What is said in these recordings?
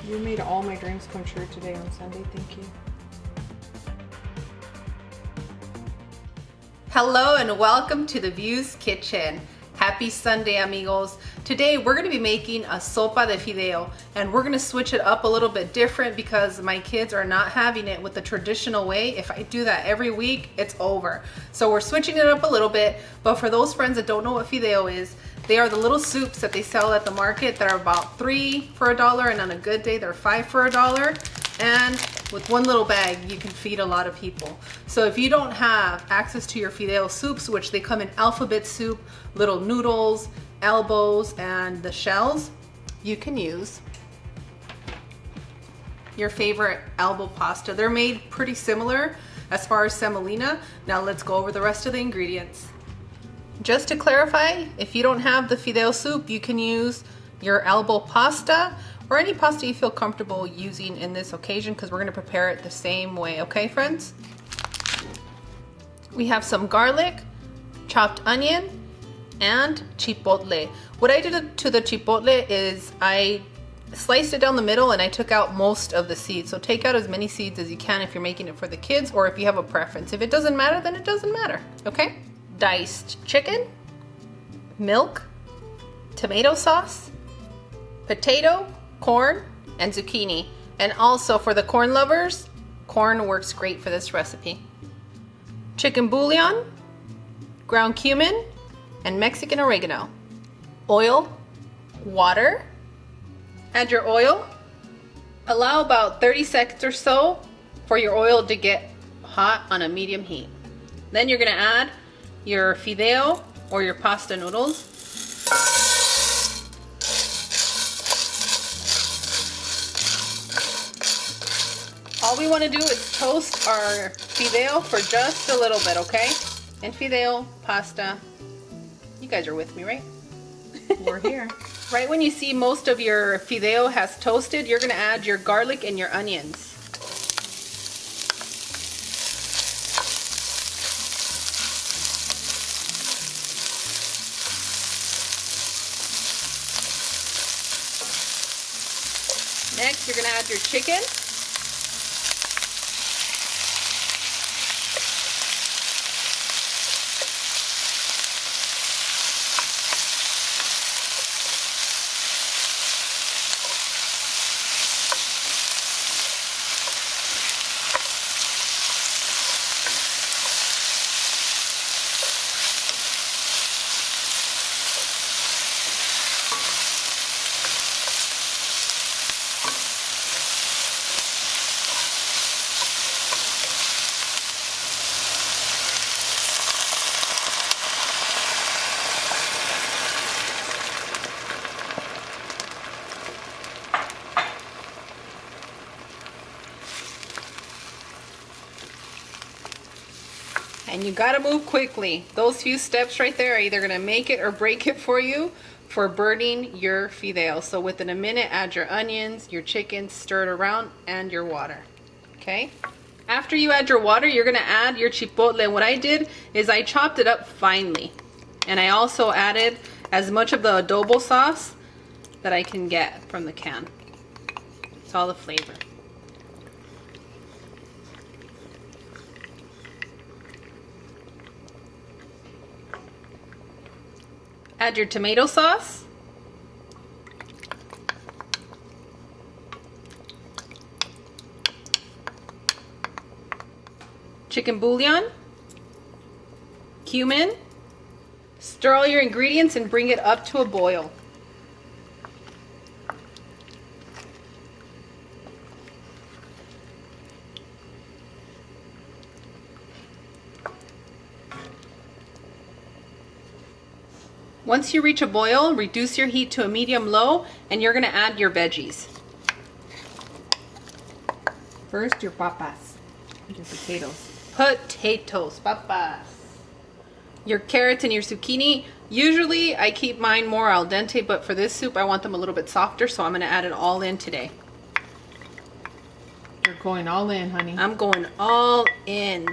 You made all my dreams come true today on Sunday. Thank you. Hello and welcome to the View's Kitchen. Happy Sunday, amigos. Today we're going to be making a sopa de fideo, and we're going to switch it up a little bit different because my kids are not having it with the traditional way. If I do that every week, it's over. So we're switching it up a little bit, but for those friends that don't know what fideo is, they are the little soups that they sell at the market that are about $3 for $1, and on a good day they're $5 for $1. And with one little bag, you can feed a lot of people. So if you don't have access to your fideo soups, which they come in alphabet soup, little noodles, elbows, and the shells, you can use your favorite elbow pasta. They're made pretty similar as far as semolina. Now let's go over the rest of the ingredients. Just to clarify, if you don't have the fideo soup, you can use your elbow pasta or any pasta you feel comfortable using in this occasion, because we're going to prepare it the same way, okay friends? We have some garlic, chopped onion, and chipotle. What I did to the chipotle is I sliced it down the middle and I took out most of the seeds. So take out as many seeds as you can if you're making it for the kids, or if you have a preference. If it doesn't matter, then it doesn't matter, okay? Diced chicken, milk, tomato sauce, potato, corn, and zucchini. And also for the corn lovers, corn works great for this recipe. Chicken bouillon, ground cumin, and Mexican oregano. Oil, water. Add your oil. Allow about 30 seconds or so for your oil to get hot on a medium heat. Then you're gonna add your fideo or your pasta noodles. All we want to do is toast our fideo for just a little bit, okay? And fideo, pasta, you guys are with me, right? We're here. Right when you see most of your fideo has toasted, you're going to add your garlic and your onions. Next, you're going to add your chicken. And you gotta move quickly. Those few steps right there are either gonna make it or break it for you for burning your fideo. So within a minute, add your onions, your chicken, stir it around, and your water, okay? After you add your water, you're gonna add your chipotle. What I did is I chopped it up finely. And I also added as much of the adobo sauce that I can get from the can. It's all the flavor. Add your tomato sauce. Chicken bouillon. Cumin. Stir all your ingredients and bring it up to a boil. Once you reach a boil, reduce your heat to a medium-low, and you're going to add your veggies. First, your papas, your potatoes. Potatoes, papas. Your carrots and your zucchini. Usually I keep mine more al dente, but for this soup I want them a little bit softer, so I'm going to add it all in today. You're going all in, honey. I'm going all in.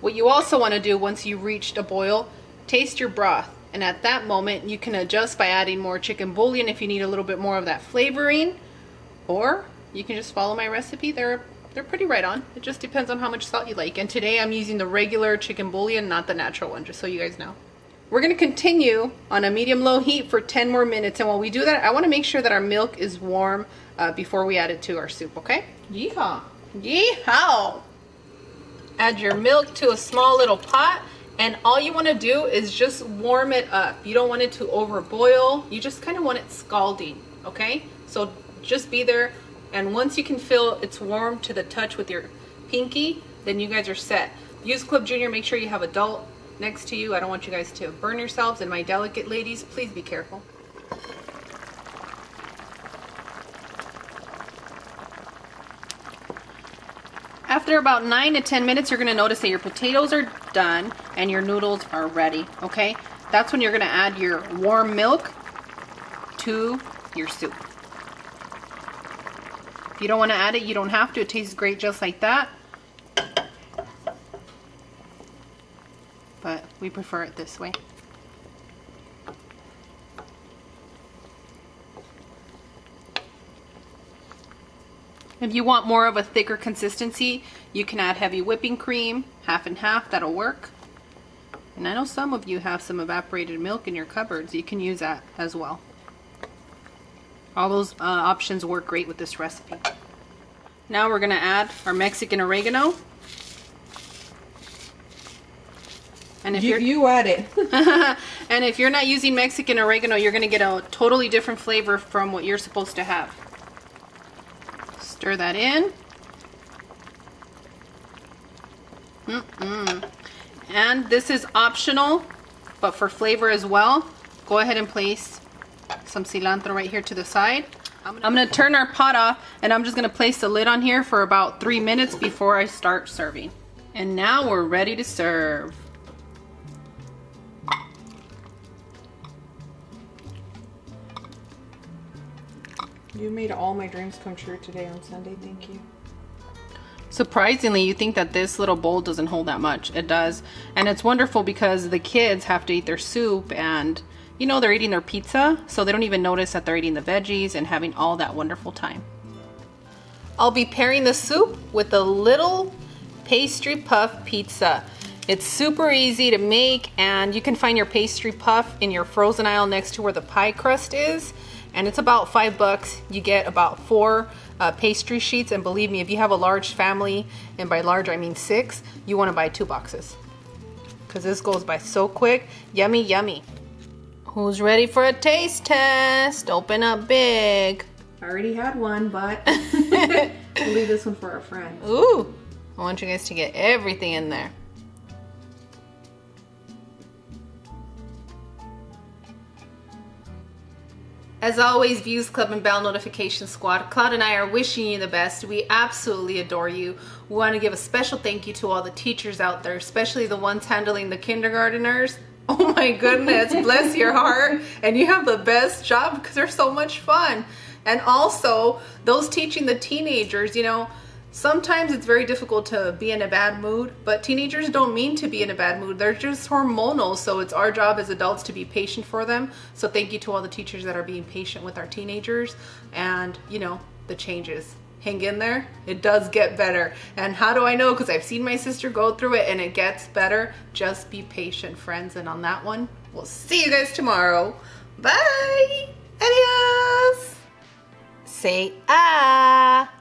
What you also want to do once you've reached a boil, taste your broth. And at that moment, you can adjust by adding more chicken bouillon if you need a little bit more of that flavoring, or you can just follow my recipe. They're pretty right on. It just depends on how much salt you like. And today I'm using the regular chicken bouillon, not the natural one, just so you guys know. We're gonna continue on a medium-low heat for 10 more minutes. And while we do that, I wanna make sure that our milk is warm before we add it to our soup, okay? Yeehaw. Yeehaw! Add your milk to a small little pot, and all you wanna do is just warm it up. You don't want it to overboil. You just kinda want it scalding, okay? So just be there, and once you can feel it's warm to the touch with your pinky, then you guys are set. Use Club Junior, make sure you have adult next to you. I don't want you guys to burn yourselves, and my delicate ladies, please be careful. After about 9 to 10 minutes, you're gonna notice that your potatoes are done and your noodles are ready, okay? That's when you're gonna add your warm milk to your soup. If you don't wanna add it, you don't have to. It tastes great just like that. But we prefer it this way. If you want more of a thicker consistency, you can add heavy whipping cream, half and half, that'll work. And I know some of you have some evaporated milk in your cupboards. You can use that as well. All those options work great with this recipe. Now we're gonna add our Mexican oregano. And if you add it. and if you're not using Mexican oregano, you're gonna get a totally different flavor from what you're supposed to have. Stir that in. And this is optional, but for flavor as well, go ahead and place some cilantro right here to the side. I'm gonna turn our pot off, and I'm just gonna place the lid on here for about 3 minutes before I start serving. And now we're ready to serve. You made all my dreams come true today on Sunday. Thank you. Surprisingly, you think that this little bowl doesn't hold that much. It does. And it's wonderful because the kids have to eat their soup, and you know, they're eating their pizza, so they don't even notice that they're eating the veggies and having all that wonderful time. I'll be pairing the soup with a little pastry puff pizza. It's super easy to make, and you can find your pastry puff in your frozen aisle next to where the pie crust is. And it's about $5. You get about 4 pastry sheets, and believe me, if you have a large family, and by large I mean 6, you want to buy 2 boxes because this goes by so quick. Yummy, yummy. Who's ready for a taste test? Open up big. I already had one, but we'll leave this one for our friends. Ooh, I want you guys to get everything in there. As always, Views Club and Bell Notification Squad, Claude and I are wishing you the best. We absolutely adore you. We want to give a special thank you to all the teachers out there, especially the ones handling the kindergarteners. Oh my goodness, bless your heart. And you have the best job because they're so much fun. And also, those teaching the teenagers, you know, sometimes it's very difficult to be in a bad mood, but teenagers don't mean to be in a bad mood. They're just hormonal, so it's our job as adults to be patient for them. So thank you to all the teachers that are being patient with our teenagers and, you know, the changes. Hang in there. It does get better. And how do I know? Because I've seen my sister go through it and it gets better. Just be patient, friends. And on that one, we'll see you guys tomorrow. Bye. Adios. Say ah.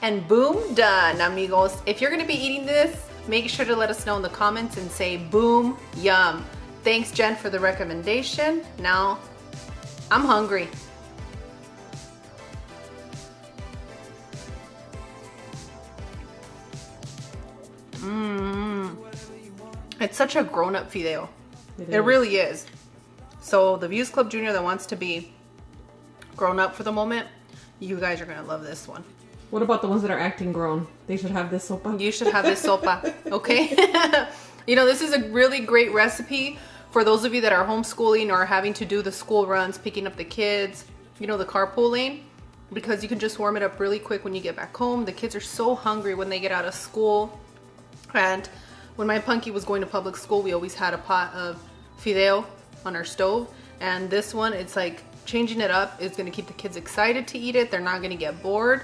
And boom, done, amigos. If you're gonna be eating this, make sure to let us know in the comments and say boom, yum. Thanks, Jen, for the recommendation. Now, I'm hungry. It's such a grown-up Fideo. It really is. So the Views Club Junior that wants to be grown up for the moment, you guys are gonna love this one. What about the ones that are acting grown? They should have this sopa. You should have this sopa, okay? You know, this is a really great recipe for those of you that are homeschooling or having to do the school runs, picking up the kids, you know, the carpooling, because you can just warm it up really quick when you get back home. The kids are so hungry when they get out of school. And when my punky was going to public school, we always had a pot of Fideo on our stove. And this one, it's like changing it up is gonna keep the kids excited to eat it. They're not gonna get bored.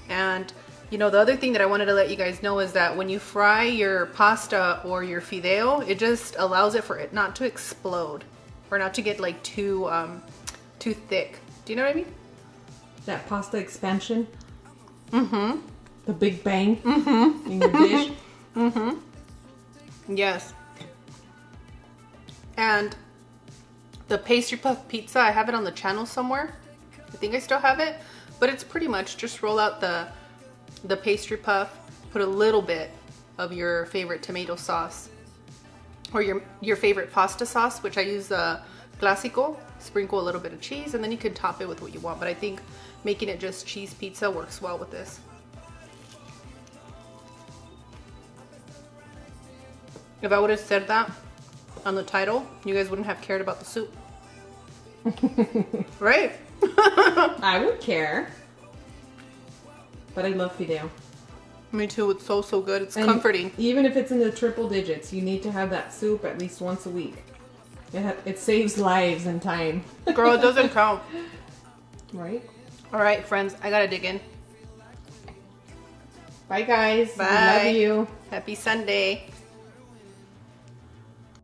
And you know, the other thing that I wanted to let you guys know is that when you fry your pasta or your Fideo, it just allows it for it not to explode or not to get like too thick. Do you know what I mean? That pasta expansion. Mm-hmm. The big bang in your dish. Mm-hmm. Yes. And the pastry puff pizza, I have it on the channel somewhere. I think I still have it, but it's pretty much just roll out the pastry puff, put a little bit of your favorite tomato sauce or your favorite pasta sauce, which I use Classico, sprinkle a little bit of cheese, and then you can top it with what you want. But I think making it just cheese pizza works well with this. If I would have said that on the title, you guys wouldn't have cared about the soup. Right? I would care. But I love Fideo. Me too. It's so good. It's And comforting. Even if it's in the triple digits, you need to have that soup at least once a week. It saves lives and time. Girl, it doesn't count. Right? All right, friends. I gotta dig in. Bye, guys. Bye. We love you. Happy Sunday.